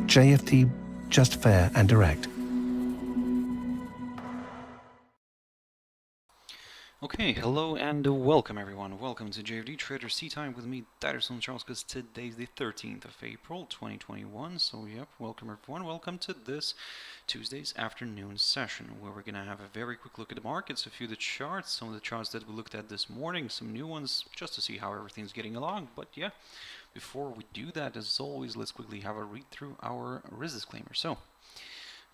JFD, just fair and direct. Okay, hello and welcome everyone. Welcome to JFD Traders Tea Time with me, Darius Anucauskas. Today's the 13th of April, 2021. So, yep, welcome everyone. Welcome to this Tuesday's afternoon session where we're going to have a very quick look at the markets, a few of the charts, some of the charts that we looked at this morning, some new ones, just to see how everything's getting along. But yeah, before we do that, as always, let's quickly have a read through our risk disclaimer. So,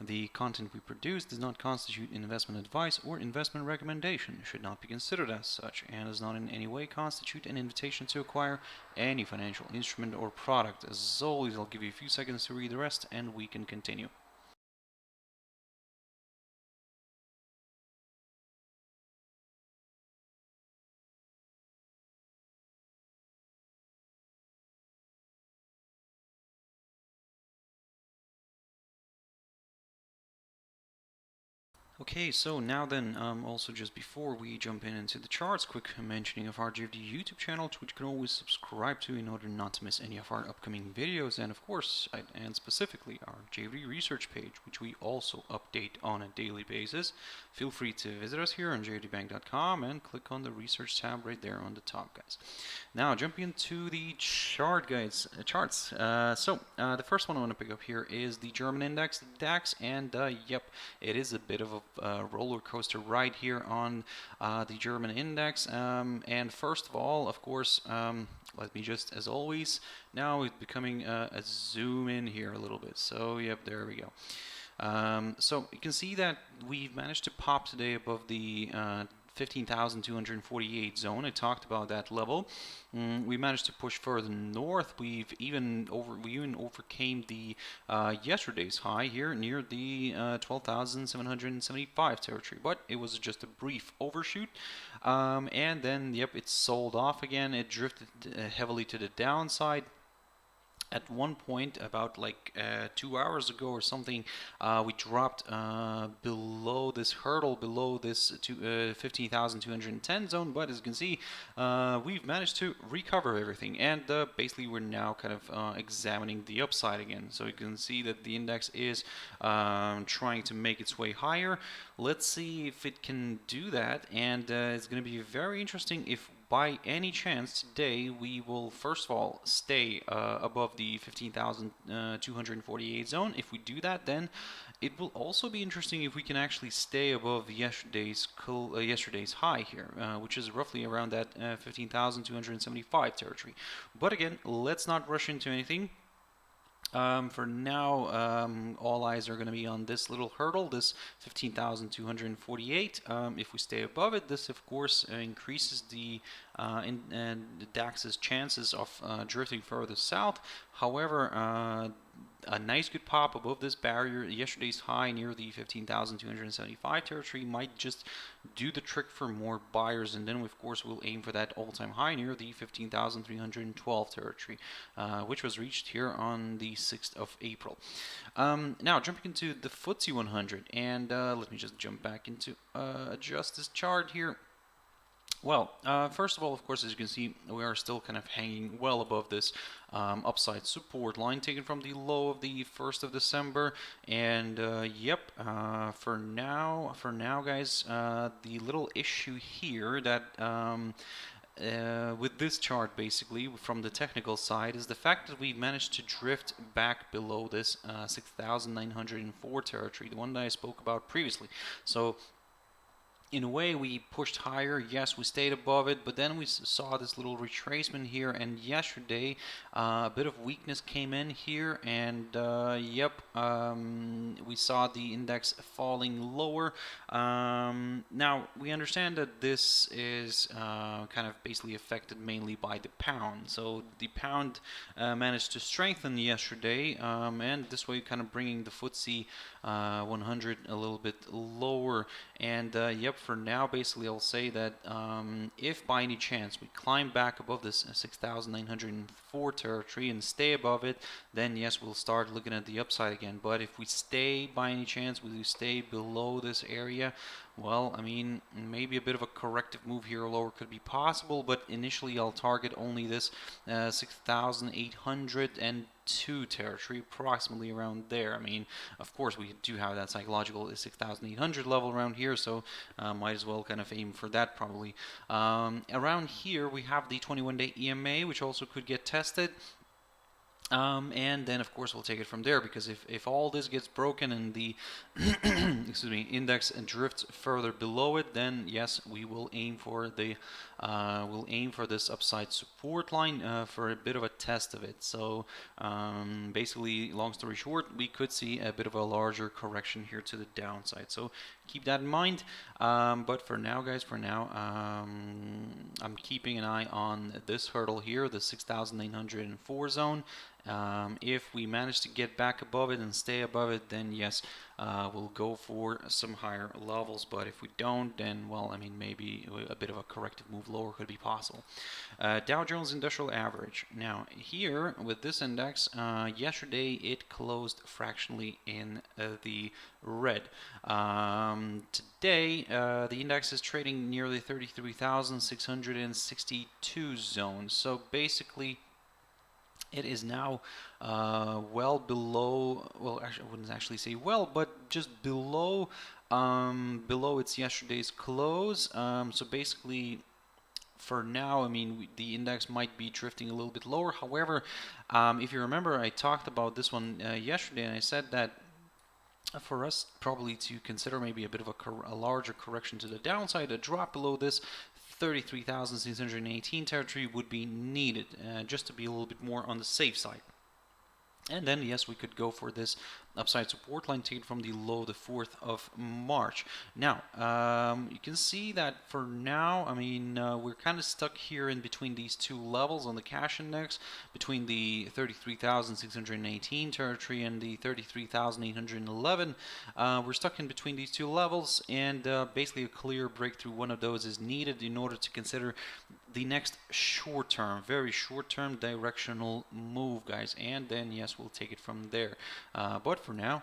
the content we produce does not constitute investment advice or investment recommendation, should not be considered as such, and does not in any way constitute an invitation to acquire any financial instrument or product. As always, I'll give you a few seconds to read the rest and we can continue. Okay, so now then, also just before we jump into the charts, quick mentioning of our JFD YouTube channel, which you can always subscribe to in order not to miss any of our upcoming videos, and of course, and specifically our JFD research page, which we also update on a daily basis. Feel free to visit us here on jfdbank.com and click on the research tab right there on the top, guys. Now, jumping into the charts. The first one I want to pick up here is the German index, the DAX, and yep, it is a bit of a roller coaster ride here on the German index. And first of all, of course, let me just, as always, now it's becoming a zoom in here a little bit. So, yep, there we go. So you can see that we've managed to pop today above the 15,248 zone. I talked about that level. We managed to push further north. We even overcame the yesterday's high here near the 12,775 territory, but it was just a brief overshoot. And then, yep, it sold off again. It drifted heavily to the downside. At one point, about like 2 hours ago or something, we dropped below this hurdle, below this 15,210 zone. But as you can see, we've managed to recover everything, and basically we're now kind of examining the upside again. So you can see that the index is trying to make its way higher. Let's see if it can do that, and it's going to be very interesting if by any chance today we will first of all stay above the 15,248 zone. If we do that, then it will also be interesting if we can actually stay above yesterday's high here, which is roughly around that 15,275 territory. But again, let's not rush into anything. For now, all eyes are going to be on this little hurdle, this 15,248. If we stay above it, this of course increases the DAX's chances of drifting further south. However, a nice good pop above this barrier, yesterday's high near the 15,275 territory, might just do the trick for more buyers, and then of course we'll aim for that all-time high near the 15,312 territory, which was reached here on the 6th of April. Now jumping into the Ftse 100, and let me just jump back into adjust this chart here. Well, first of all, of course, as you can see, we are still kind of hanging well above this upside support line taken from the low of the 1st of December. And yep, for now, guys, the little issue here that with this chart, basically, from the technical side, is the fact that we managed to drift back below this 6,904 territory, the one that I spoke about previously. So in a way, we pushed higher. Yes, we stayed above it, but then we saw this little retracement here, and yesterday a bit of weakness came in here, and yep, we saw the index falling lower. Now, we understand that this is kind of basically affected mainly by the pound. So the pound managed to strengthen yesterday, and this way kind of bringing the Ftse 100 a little bit lower. And yep, for now, basically, I'll say that if by any chance we climb back above this 6,904 territory and stay above it, then yes, we'll start looking at the upside again. But if we stay, by any chance, we stay below this area, well, I mean, maybe a bit of a corrective move here lower could be possible, but initially I'll target only this 6,802 territory, approximately around there. I mean, of course, we do have that psychological 6,800 level around here, so might as well kind of aim for that probably. Around here, we have the 21-day EMA, which also could get tested. And then, of course, we'll take it from there, because if all this gets broken and the excuse me, index drifts further below it, then yes, we will aim for the this upside support line for a bit of a test of it. So basically, long story short, we could see a bit of a larger correction here to the downside. So keep that in mind. But for now, guys, I'm keeping an eye on this hurdle here, the 6,904 zone. If we manage to get back above it and stay above it, then yes, we'll go for some higher levels. But if we don't, then, well, I mean, maybe a bit of a corrective move lower could be possible. Dow Jones Industrial Average. Now, here with this index, yesterday it closed fractionally in the red. Today, the index is trading near the 33,662 zone. So basically, it is now well below, well, actually, I wouldn't actually say well, but just below below its yesterday's close. So basically, for now, I mean, the index might be drifting a little bit lower. However, if you remember, I talked about this one yesterday, and I said that for us probably to consider maybe a bit of a larger correction to the downside, a drop below this 33,618 territory would be needed, just to be a little bit more on the safe side. And then, yes, we could go for this upside support line taken from the low the 4th of March. Now, you can see that for now, I mean, we're kind of stuck here in between these two levels on the cash index, between the 33,618 territory and the 33,811. We're stuck in between these two levels, and basically a clear breakthrough, one of those, is needed in order to consider the next short-term, very short-term directional move, guys. And then, yes, we'll take it from there. But for now,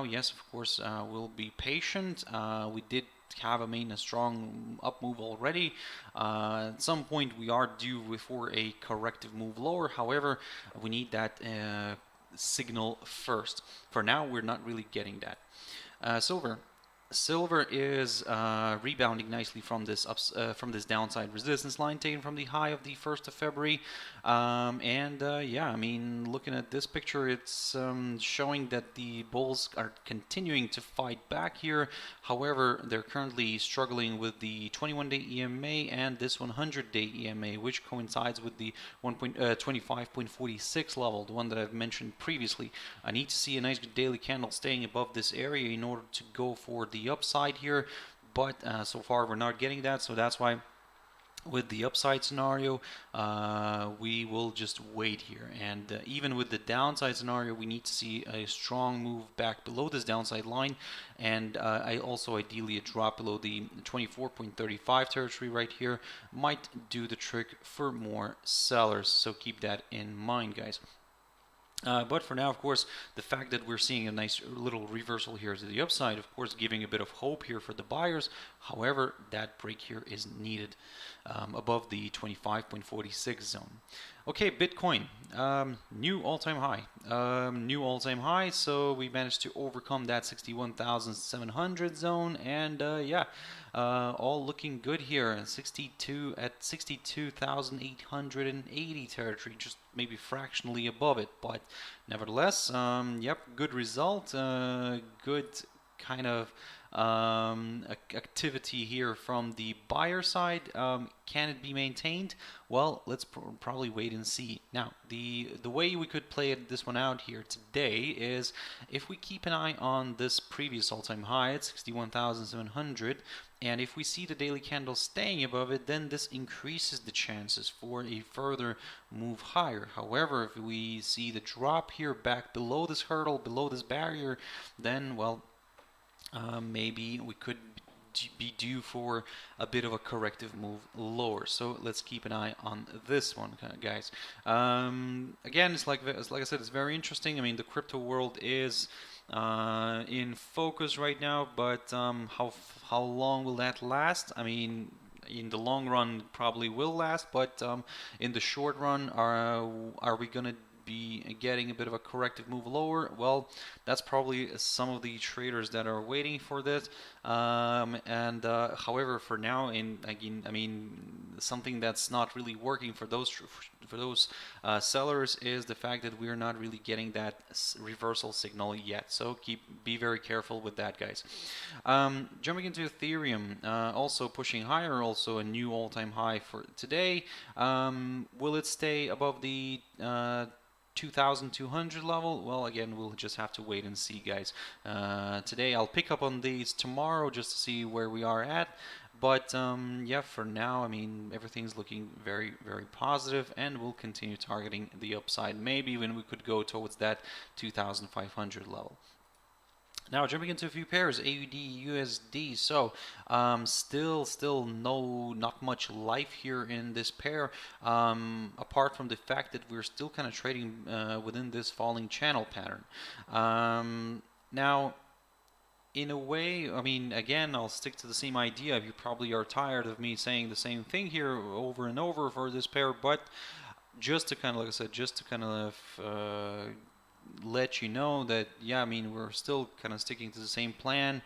yes, of course, we'll be patient. We did have a strong up move already. At some point, we are due for a corrective move lower. However, we need that signal first. For now, we're not really getting that. Silver. Silver is rebounding nicely from this downside resistance line taken from the high of the 1st of February. Yeah, I mean, looking at this picture, it's showing that the bulls are continuing to fight back here. However, they're currently struggling with the 21-day EMA and this 100-day EMA, which coincides with the 25.46 level, the one that I've mentioned previously. I need to see a nice daily candle staying above this area in order to go for the upside here, but so far we're not getting that, so that's why with the upside scenario we will just wait here. And even with the downside scenario, we need to see a strong move back below this downside line, and I also ideally a drop below the 24.35 territory right here might do the trick for more sellers, so keep that in mind, guys. But for now, of course, the fact that we're seeing a nice little reversal here to the upside, of course, giving a bit of hope here for the buyers. However, that break here is needed above the 25.46 zone. Okay, Bitcoin, new all-time high. So we managed to overcome that 61,700 zone, and yeah, all looking good here. At 62,880 territory, just maybe fractionally above it, but nevertheless, yep, good result. Good kind of activity here from the buyer side. Can it be maintained? Well, let's probably wait and see. Now, the way we could play this one out here today is if we keep an eye on this previous all-time high at 61,700, and if we see the daily candle staying above it, then this increases the chances for a further move higher. However, if we see the drop here back below this hurdle, below this barrier, then, well, maybe we could be due for a bit of a corrective move lower. So let's keep an eye on this one, guys. Again, it's like I said, it's very interesting. I mean, the crypto world is in focus right now, but how long will that last? I mean, in the long run, probably will last, but in the short run, are we gonna be getting a bit of a corrective move lower? Well, that's probably some of the traders that are waiting for this. And however, for now, again, I mean, something that's not really working for those sellers is the fact that we're not really getting that reversal signal yet. So be very careful with that, guys. Jumping into Ethereum, also pushing higher, also a new all-time high for today. Will it stay above the 2,200 level? Well, again, we'll just have to wait and see, guys. Today I'll pick up on these tomorrow just to see where we are at. But yeah, for now, I mean, everything's looking very, very positive, and we'll continue targeting the upside. Maybe when we could go towards that 2,500 level. Now jumping into a few pairs, AUD, USD. So still not much life here in this pair, apart from the fact that we're still kind of trading within this falling channel pattern. Now, in a way, I mean, again, I'll stick to the same idea. You probably are tired of me saying the same thing here over and over for this pair, but just to kind of, like I said, just to kind of let you know that, yeah, I mean, we're still kind of sticking to the same plan.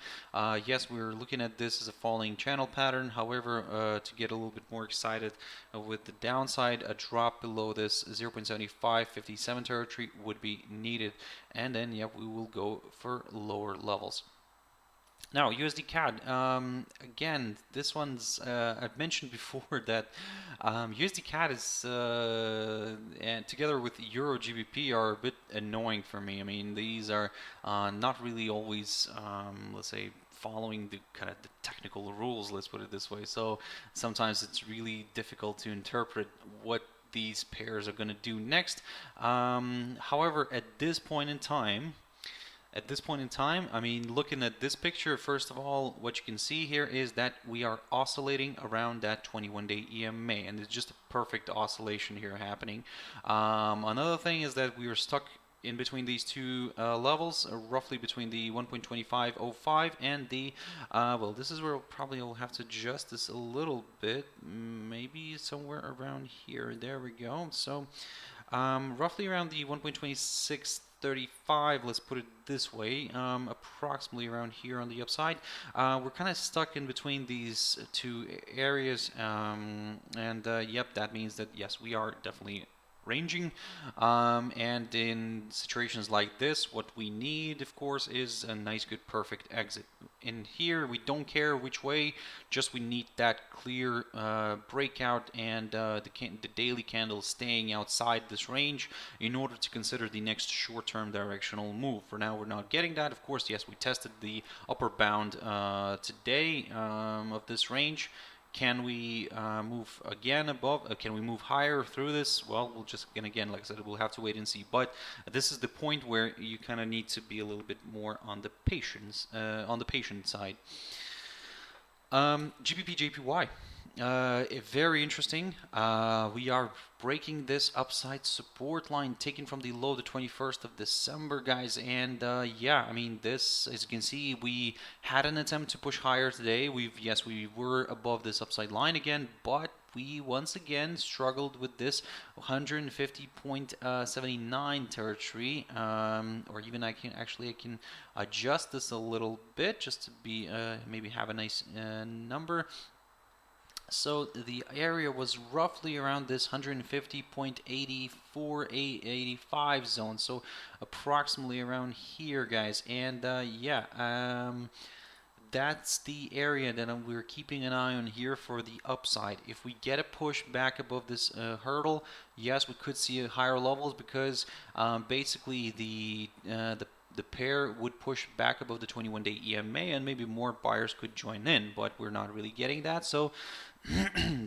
Yes, we're looking at this as a falling channel pattern. However, to get a little bit more excited with the downside, a drop below this 0.7557 territory would be needed. And then, yeah, we will go for lower levels. Now, USD CAD, again, this one's, I've mentioned before that USD CAD is, and together with Euro GBP, are a bit annoying for me. I mean, these are not really always, let's say, following the kind of the technical rules, let's put it this way. So sometimes it's really difficult to interpret what these pairs are going to do next. However, at this point in time, I mean, looking at this picture, first of all, what you can see here is that we are oscillating around that 21-day EMA, and it's just a perfect oscillation here happening. Another thing is that we are stuck in between these two levels, roughly between the 1.2505 and the, well, this is where probably I'll have to adjust this a little bit, maybe somewhere around here. There we go. So roughly around the 1.2635, let's put it this way, approximately around here on the upside. We're kind of stuck in between these two areas, and yep, that means that yes, we are definitely ranging, and in situations like this, what we need, of course, is a nice, good, perfect exit. In here, we don't care which way, just we need that clear breakout and the daily candle staying outside this range in order to consider the next short-term directional move. For now, we're not getting that. Of course, yes, we tested the upper bound today of this range. Can we move again above? Can we move higher through this? Well, we'll just, again, like I said, we'll have to wait and see. But this is the point where you kind of need to be a little bit more on the patience, on the patient side. GBP JPY. Very interesting. We are breaking this upside support line taken from the low the 21st of December, guys, and yeah, I mean, this, as you can see, we had an attempt to push higher today. We were above this upside line again, but we once again struggled with this 150.79 territory, or even I can adjust this a little bit just to be maybe have a nice number. So the area was roughly around this 150.8485 zone, so approximately around here, guys. And yeah, that's the area that we're keeping an eye on here for the upside. If we get a push back above this hurdle, yes, we could see higher levels, because basically the pair would push back above the 21-day EMA, and maybe more buyers could join in, but we're not really getting that. So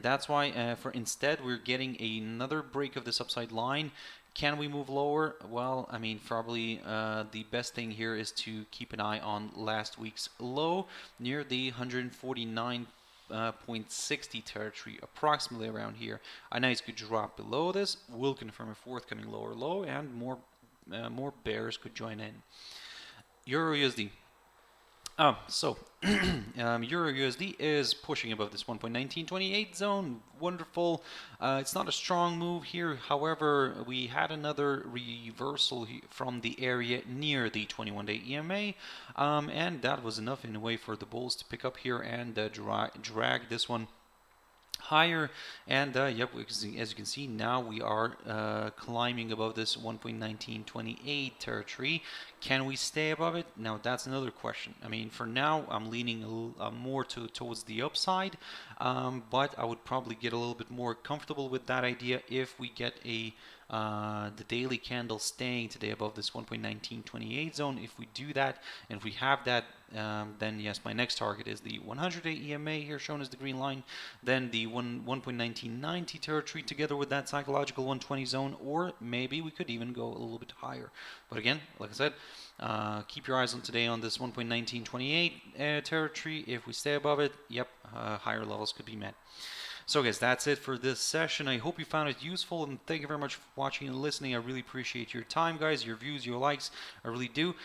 that's why instead we're getting another break of this upside line. Can we move lower? Well, I mean, probably the best thing here is to keep an eye on last week's low near the 149.60 territory, approximately around here. A nice good drop below this will confirm a forthcoming lower low, and more bears could join in. EURUSD. So EURUSD is pushing above this 1.1928 zone. Wonderful. It's not a strong move here. However, we had another reversal from the area near the 21-day EMA, and that was enough in a way for the bulls to pick up here and drag this one higher. And yep, as you can see, now we are climbing above this 1.1928 territory. Can we stay above it? Now that's another question. I mean, for now I'm leaning more towards the upside, but I would probably get a little bit more comfortable with that idea if we get the daily candle staying today above this 1.1928 zone. If we do that, and if we have that, then yes, my next target is the 100-day EMA here shown as the green line, then the 1.1990 territory together with that psychological 120 zone, or maybe we could even go a little bit higher. But again, like I said, keep your eyes on today on this 1.1928 territory. If we stay above it, yep, higher levels could be met. So guys, that's it for this session. I hope you found it useful, and thank you very much for watching and listening. I really appreciate your time, guys, your views, your likes. I really do.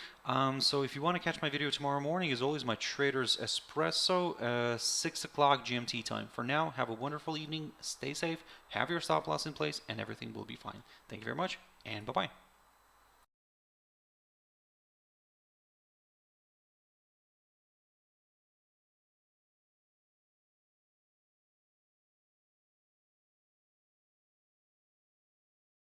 So if you want to catch my video tomorrow morning, as always, my Trader's Espresso, 6 o'clock GMT time. For now, have a wonderful evening. Stay safe. Have your stop loss in place, and everything will be fine. Thank you very much, and bye-bye.